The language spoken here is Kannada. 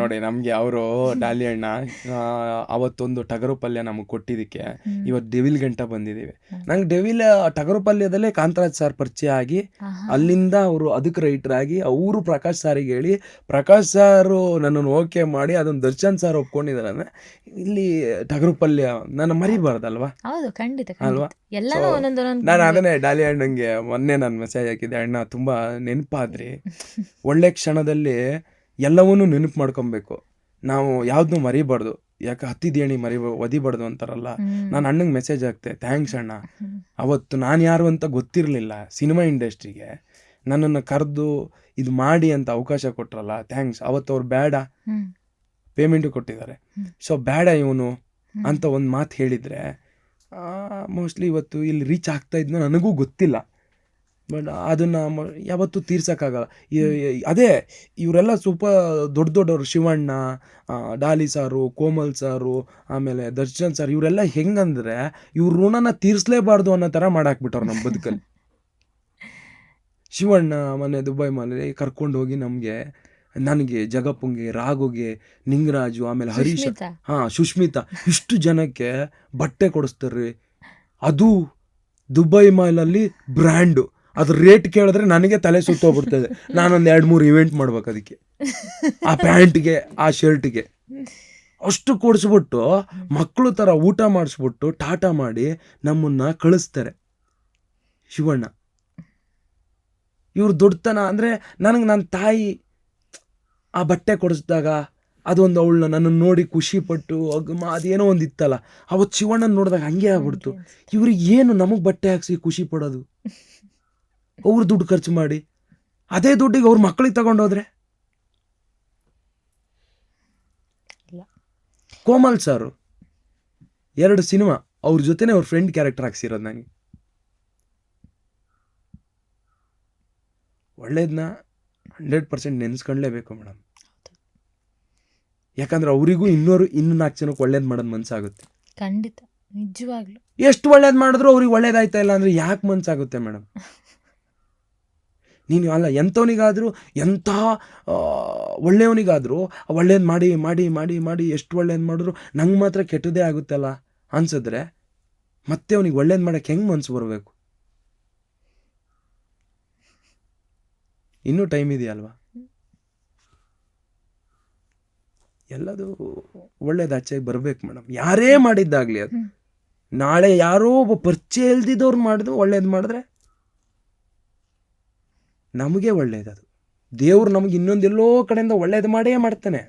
ನೋಡಿ ನಮಗೆ ಅವರು ಡಾಲಿ ಅಣ್ಣ ಅವತ್ತೊಂದು ಟಗರು ಪಲ್ಯ ನಮಗೆ ಕೊಟ್ಟಿದ್ದಕ್ಕೆ ಇವತ್ತು ಡೆವಿಲ್ ಗಂಟ ಬಂದಿದ್ದೀವಿ. ನಂಗೆ ಡೆವಿಲ್ ಟಗರು ಪಲ್ಯದಲ್ಲೇ ಕಾಂತರಾಜ್ ಸರ್ ಪರಿಚಯ ಆಗಿ ಅಲ್ಲಿಂದ ಅವರು ಅದಕ್ಕೆ ರೈಟರ್ ಆಗಿ ಅವರು ಪ್ರಕಾಶ್ ಸಾರಿಗೆ ಹೇಳಿ ಪ್ರಕಾಶ್ ಸಾರು ನನ್ನನ್ನು ಓಕೆ ಮಾಡಿ ಅದನ್ನು ದರ್ಶನ್ ಸರ್ ಒಪ್ಕೊಂಡಿದ್ದಾರೆ ಅಂದರೆ ಇಲ್ಲಿ ಟಗರು ಪಲ್ಯ ನಾನು ಮರಿಬಾರ್ದಲ್ವಾ? ಹೌದು, ಖಂಡಿತ ಅಲ್ವಾ? ಖಂಡಿತ ಎಲ್ಲಾನು ಒಂದೊಂದೊಂದೊಂದು ನಾನು ಅದನ್ನೇ ಡಾಲಿ ಅಣ್ಣಂಗೆ ಮೊನ್ನೆ ನಾನು ಮೆಸೇಜ್ ಹಾಕಿದ್ದೆ, ಅಣ್ಣ ತುಂಬ ನೆನಪಾದ್ರಿ, ಒಳ್ಳೆ ಕ್ಷಣದಲ್ಲಿ ಎಲ್ಲವನ್ನೂ ನೆನಪು ಮಾಡ್ಕೊಬೇಕು, ನಾವು ಯಾವ್ದನ್ನೂ ಮರಿಬಾರ್ದು, ಯಾಕೆ ಹತ್ತಿದೇಣಿ ಒದಿಬಾರ್ದು ಅಂತಾರಲ್ಲ. ನಾನು ಅಣ್ಣಂಗೆ ಮೆಸೇಜ್ ಹಾಕ್ತೆ, ಥ್ಯಾಂಕ್ಸ್ ಅಣ್ಣ, ಅವತ್ತು ನಾನು ಯಾರು ಅಂತ ಗೊತ್ತಿರಲಿಲ್ಲ ಸಿನಿಮಾ ಇಂಡಸ್ಟ್ರಿಗೆ, ನನ್ನನ್ನು ಕರೆದು ಇದು ಮಾಡಿ ಅಂತ ಅವಕಾಶ ಕೊಟ್ರಲ್ಲ, ಥ್ಯಾಂಕ್ಸ್. ಅವತ್ತು ಅವ್ರು ಬೇಡ, ಪೇಮೆಂಟು ಕೊಟ್ಟಿದ್ದಾರೆ, ಸೊ ಬೇಡ ಇವನು ಅಂತ ಒಂದು ಮಾತು ಹೇಳಿದರೆ ಮೋಸ್ಟ್ಲಿ ಇವತ್ತು ಇಲ್ಲಿ ರೀಚ್ ಆಗ್ತಾ ಇದ್ನೋ ನನಗೂ ಗೊತ್ತಿಲ್ಲ. ಬಟ್ ಅದನ್ನು ಯಾವತ್ತೂ ತೀರ್ಸೋಕ್ಕಾಗಲ್ಲ. ಅದೇ ಇವರೆಲ್ಲ ದೊಡ್ಡ ದೊಡ್ಡವರು, ಶಿವಣ್ಣ, ಡಾಲಿ ಸಾರು, ಕೋಮಲ್ ಸಾರು, ಆಮೇಲೆ ದರ್ಶನ್ ಸರ್, ಇವರೆಲ್ಲ ಹೆಂಗಂದ್ರೆ ಇವ್ರ ಋಣನ ತೀರಿಸಲೇಬಾರ್ದು ಅನ್ನೋ ಥರ ಮಾಡಾಕ್ಬಿಟ್ಟವ್ರು ನಮ್ಮ ಬದುಕಲ್ಲಿ. ಶಿವಣ್ಣ ಮೊನ್ನೆ ದುಬೈ ಮನೆ ಕರ್ಕೊಂಡು ಹೋಗಿ ನನಗೆ ಜಗಪ್ಪಂಗೆ, ರಾಘುಗೆ, ನಿಂಗರಾಜು, ಆಮೇಲೆ ಹರೀಶ್, ಸುಷ್ಮಿತಾ, ಇಷ್ಟು ಜನಕ್ಕೆ ಬಟ್ಟೆ ಕೊಡಿಸ್ತಾರ್ರಿ. ಅದು ದುಬೈ ಮಾಲಲ್ಲಿ ಬ್ರ್ಯಾಂಡು. ಅದ್ರ ರೇಟ್ ಕೇಳಿದ್ರೆ ನನಗೆ ತಲೆ ಸುತ್ತೋಗ್ಬಿಡ್ತದೆ. ನಾನೊಂದು 2-3 ಇವೆಂಟ್ ಮಾಡ್ಬೇಕು ಅದಕ್ಕೆ, ಆ ಪ್ಯಾಂಟ್ಗೆ, ಆ ಶರ್ಟ್ಗೆ. ಅಷ್ಟು ಕೊಡಿಸ್ಬಿಟ್ಟು ಮಕ್ಕಳು ಥರ ಊಟ ಮಾಡಿಸ್ಬಿಟ್ಟು ಟಾಟಾ ಮಾಡಿ ನಮ್ಮನ್ನು ಕಳಿಸ್ತಾರೆ ಶಿವಣ್ಣ. ಇವ್ರು ದೊಡ್ಡತನ ಅಂದರೆ ನನಗೆ ನನ್ನ ತಾಯಿ ಆ ಬಟ್ಟೆ ಕೊಡಿಸಿದಾಗ ಅದೊಂದು ಅವಳನ್ನ ನನ್ನನ್ನು ನೋಡಿ ಖುಷಿಪಟ್ಟು ಅದೇನೋ ಒಂದು ಇತ್ತಲ್ಲ, ಅವತ್ತು ಶಿವಣ್ಣನ ನೋಡಿದಾಗ ಹಂಗೆ ಆಗ್ಬಿಡ್ತು. ಇವ್ರಿಗೆ ಏನು ನಮಗೆ ಬಟ್ಟೆ ಹಾಕ್ಸಿ ಖುಷಿ ಪಡೋದು? ಅವ್ರು ದುಡ್ಡು ಖರ್ಚು ಮಾಡಿ ಅದೇ ದುಡ್ಡಿಗೆ ಅವ್ರ ಮಕ್ಕಳಿಗೆ ತಗೊಂಡೋದ್ರೆ. ಕೋಮಲ್ ಸಾರು 2 ಸಿನಿಮಾ ಅವ್ರ ಜೊತೆನೆ ಅವ್ರ ಫ್ರೆಂಡ್ ಕ್ಯಾರೆಕ್ಟರ್ ಹಾಕ್ಸಿರೋದು. ನನಗೆ ಒಳ್ಳೇದನ್ನ 100% ನೆನೆಸ್ಕೊಳ್ಳೇಬೇಕು ಮೇಡಮ್. ಯಾಕಂದ್ರೆ ಅವರಿಗೂ ಇನ್ನೂ 4 ಜನಕ್ಕೆ ಒಳ್ಳೇದು ಮಾಡೋದು ಮನಸ್ಸಾಗುತ್ತೆ. ಖಂಡಿತ, ನಿಜವಾಗ್ಲು ಎಷ್ಟು ಒಳ್ಳೇದು ಮಾಡಿದ್ರು ಅವ್ರಿಗೆ ಒಳ್ಳೇದಾಯ್ತಾ ಇಲ್ಲ ಅಂದರೆ ಯಾಕೆ ಮನಸ್ಸಾಗುತ್ತೆ ಮೇಡಮ್? ನೀನು ಅಲ್ಲ, ಎಂಥವನಿಗಾದರೂ, ಎಂಥ ಒಳ್ಳೆಯವನಿಗಾದರೂ ಒಳ್ಳೇದು ಮಾಡಿ ಮಾಡಿ ಮಾಡಿ ಮಾಡಿ ಎಷ್ಟು ಒಳ್ಳೇದು ಮಾಡಿದ್ರು ನಂಗೆ ಮಾತ್ರ ಕೆಟ್ಟದೇ ಆಗುತ್ತಲ್ಲ ಅನ್ಸಿದ್ರೆ ಮತ್ತೆ ಅವನಿಗೆ ಒಳ್ಳೇದು ಮಾಡೋಕ್ಕೆ ಹೆಂಗೆ ಮನಸ್ಸು ಬರಬೇಕು? ಇನ್ನೂ ಟೈಮ್ ಇದೆಯಲ್ವಾ? ಎಲ್ಲದು ಒಳ್ಳೇದು ಆಚೆಗೆ ಬರಬೇಕು ಮೇಡಮ್. ಯಾರೇ ಮಾಡಿದ್ದಾಗಲಿ ಅದು ನಾಳೆ ಯಾರೋ ಒಬ್ಬ ಪರಿಚಯ ಇಲ್ದಿದ್ದವ್ರು ಮಾಡಿದ್ರು ಒಳ್ಳೇದು ಮಾಡಿದ್ರೆ ನಮಗೆ ಒಳ್ಳೇದದು. ದೇವ್ರು ನಮಗೆ ಇನ್ನೊಂದೆಲ್ಲೋ ಕಡೆಯಿಂದ ಒಳ್ಳೇದು ಮಾಡೇ ಮಾಡ್ತಾನೆ.